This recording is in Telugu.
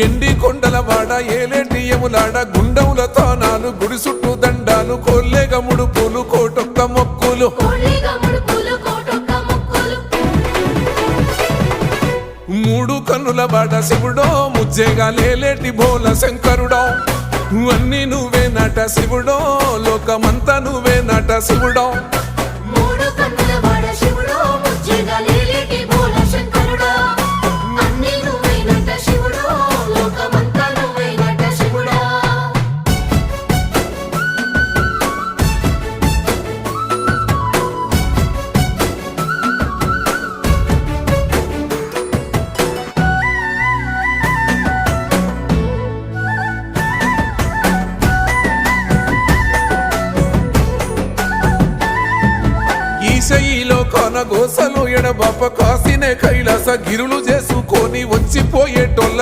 ఎండి కొండల వాడ ఏలేటియములాడ గుండముల తానాలు గుడి చుట్టూ దండాలు కోల్లేగ ముడుపులు కోటొక్క మొక్కులు మూడు కన్నుల వాడ శివుడో ముజ్జేగా లేలేటి బోల శంకరుడో అన్ని నువ్వే నట శివుడో లోకమంతా నువ్వే నట శివుడో ఈశయిలో కొనగోసలు ఎడబాప కాసినే కైలాస గిరులు చేసుకొని వచ్చిపోయేటోళ్ళ